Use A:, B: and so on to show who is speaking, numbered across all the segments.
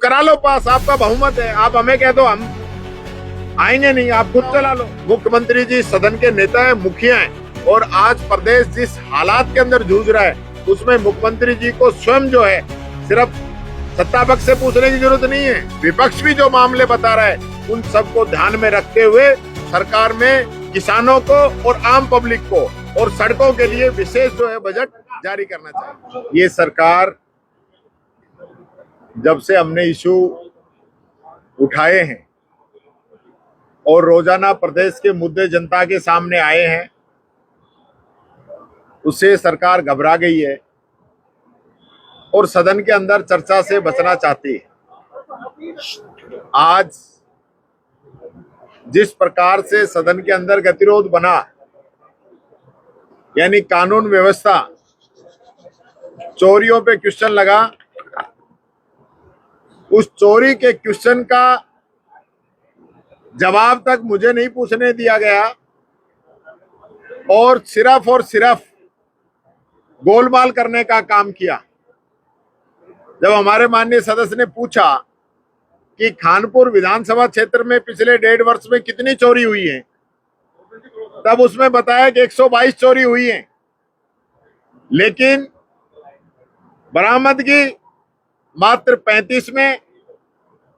A: करा लो पास, आपका बहुमत है। आप हमें कह दो, हम आएंगे नहीं, आप खुद चला लो। मुख्यमंत्री जी सदन के नेता है, मुखिया है, और आज प्रदेश जिस हालात के अंदर जूझ रहा है उसमें मुख्यमंत्री जी को स्वयं जो है सिर्फ सत्ता पक्ष से पूछने की जरूरत नहीं है, विपक्ष भी जो मामले बता रहा है उन सबको ध्यान में रखते हुए सरकार में किसानों को और आम पब्लिक को और सड़कों के लिए विशेष जो है बजट जारी करना चाहिए। ये सरकार जब से हमने इशू उठाए हैं और रोजाना प्रदेश के मुद्दे जनता के सामने आए हैं, उससे सरकार घबरा गई है और सदन के अंदर चर्चा से बचना चाहती है। आज जिस प्रकार से सदन के अंदर गतिरोध बना, यानी कानून व्यवस्था, चोरियों पे क्वेश्चन लगा, उस चोरी के क्वेश्चन का जवाब तक मुझे नहीं पूछने दिया गया और सिर्फ गोलमाल करने का काम किया। जब हमारे माननीय सदस्य ने पूछा कि खानपुर विधानसभा क्षेत्र में पिछले 1.5 वर्ष में कितनी चोरी हुई है, तब उसमें बताया कि 122 चोरी हुई है, लेकिन बरामदगी मात्र 35 में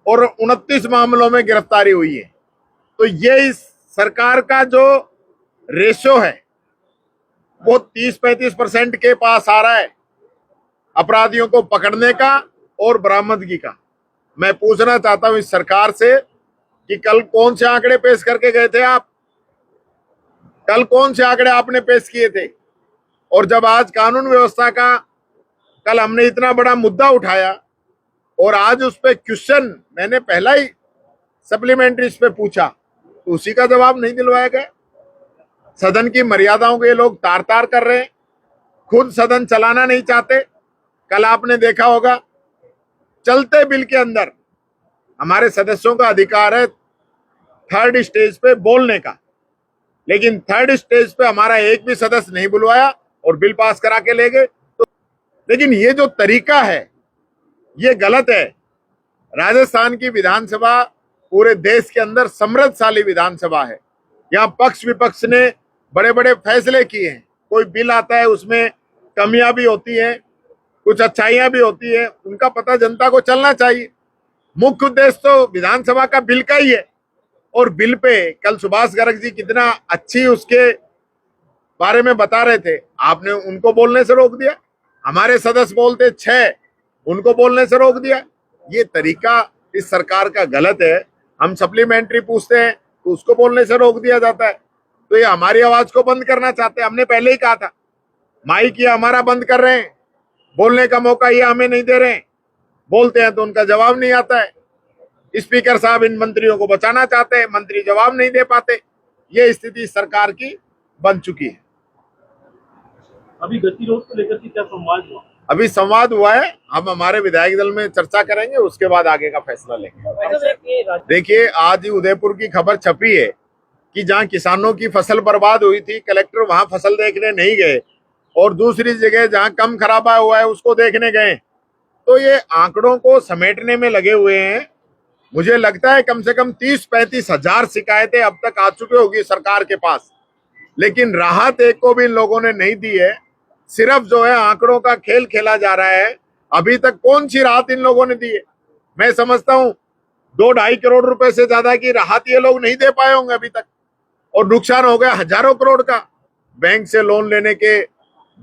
A: और 29 मामलों में गिरफ्तारी हुई है। तो ये इस सरकार का जो रेशो है वो 30-35% के पास आ रहा है अपराधियों को पकड़ने का और बरामदगी का। मैं पूछना चाहता हूं इस सरकार से कि कल कौन से आंकड़े पेश करके गए थे आप? कल कौन से आंकड़े आपने पेश किए थे? और जब आज कानून व्यवस्था का कल हमने इतना बड़ा मुद्दा उठाया और आज उस पे क्वेश्चन मैंने पहला ही सप्लीमेंट्री इस पे पूछा तो उसी का जवाब नहीं दिलवाया गया। सदन की मर्यादाओं को ये लोग तार तार कर रहे हैं, खुद सदन चलाना नहीं चाहते। कल आपने देखा होगा चलते बिल के अंदर हमारे सदस्यों का अधिकार है थर्ड स्टेज पे बोलने का, लेकिन थर्ड स्टेज पे हमारा एक भी सदस्य नहीं बुलवाया और बिल पास करा के ले गए। तो लेकिन ये जो तरीका है ये गलत है। राजस्थान की विधानसभा पूरे देश के अंदर समृद्धशाली विधानसभा है। यहाँ पक्ष विपक्ष ने बड़े बड़े फैसले किए हैं। कोई बिल आता है उसमें कमियां भी होती हैं, कुछ अच्छाइयां भी होती है, उनका पता जनता को चलना चाहिए। मुख्य उद्देश्य तो विधानसभा का बिल का ही है। और बिल पे कल सुभाष गर्ग जी कितना अच्छी उसके बारे में बता रहे थे, आपने उनको बोलने से रोक दिया। हमारे सदस्य बोलते 6, उनको बोलने से रोक दिया। ये तरीका इस सरकार का गलत है। हम सप्लीमेंट्री पूछते हैं तो उसको बोलने से रोक दिया जाता है। तो ये हमारी आवाज को बंद करना चाहते हैं। हमने पहले ही कहा था, माइक ये हमारा बंद कर रहे हैं, बोलने का मौका ये हमें नहीं दे रहे हैं। बोलते हैं तो उनका जवाब नहीं आता है। स्पीकर साहब इन मंत्रियों को बचाना चाहते हैं, मंत्री जवाब नहीं दे पाते। ये स्थिति सरकार की बन चुकी है।
B: अभी गतिरोध को लेकर के क्या संवाद हुआ?
A: अभी संवाद हुआ है, हम हमारे विधायक दल में चर्चा करेंगे, उसके बाद आगे का फैसला लेंगे। देखिए, आज ही उदयपुर की खबर छपी है कि जहां किसानों की फसल बर्बाद हुई थी, कलेक्टर वहां फसल देखने नहीं गए और दूसरी जगह जहां कम खराबा हुआ है उसको देखने गए। तो ये आंकड़ों को समेटने में लगे हुए हैं। मुझे लगता है कम से कम 30-35 हजार शिकायतें अब तक आ चुकी होगी सरकार के पास, लेकिन राहत एक को भी इन लोगों ने नहीं दी है। सिर्फ जो है आंकड़ों का खेल खेला जा रहा है। अभी तक कौन सी राहत इन लोगों ने दी है? मैं समझता हूं 2-2.5 करोड़ रुपए से ज्यादा की राहत ये लोग नहीं दे पाए होंगे अभी तक, और नुकसान हो गया हजारों करोड़ का। बैंक से लोन लेने के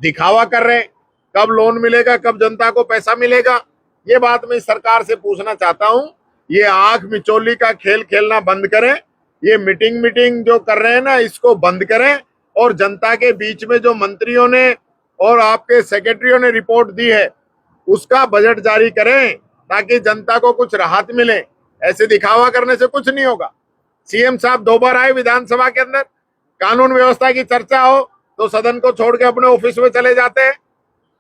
A: दिखावा कर रहे हैं, कब लोन मिलेगा, कब जनता को पैसा मिलेगा। ये बात मैं सरकार से पूछना चाहता हूं, ये आंख मिचौली का खेल खेलना बंद करें। ये मीटिंग जो कर रहे हैं ना, इसको बंद करें और जनता के बीच में जो मंत्रियों ने और आपके सेक्रेटरियों ने रिपोर्ट दी है उसका बजट जारी करें ताकि जनता को कुछ राहत मिले। ऐसे दिखावा करने से कुछ नहीं होगा। सीएम साहब 2 बार आए विधानसभा के अंदर, कानून व्यवस्था की चर्चा हो तो सदन को छोड़ के अपने ऑफिस में चले जाते हैं,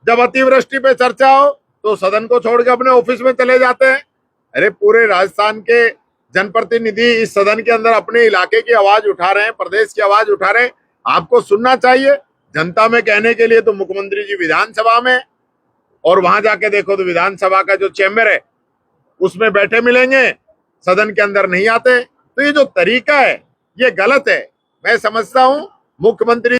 A: जब अतिवृष्टि पे चर्चा हो तो सदन को छोड़ के अपने ऑफिस में चले जाते हैं। अरे पूरे राजस्थान के जनप्रतिनिधि इस सदन के अंदर अपने इलाके की आवाज उठा रहे हैं, प्रदेश की आवाज उठा रहे हैं। आपको सुनना चाहिए। जनता में कहने के लिए तो मुख्यमंत्री जी विधानसभा में, और वहां जाके देखो तो विधानसभा का जो चैम्बर है उसमें बैठे मिलेंगे, सदन के अंदर नहीं आते। तो ये जो तरीका है ये गलत है। मैं समझता हूं मुख्यमंत्री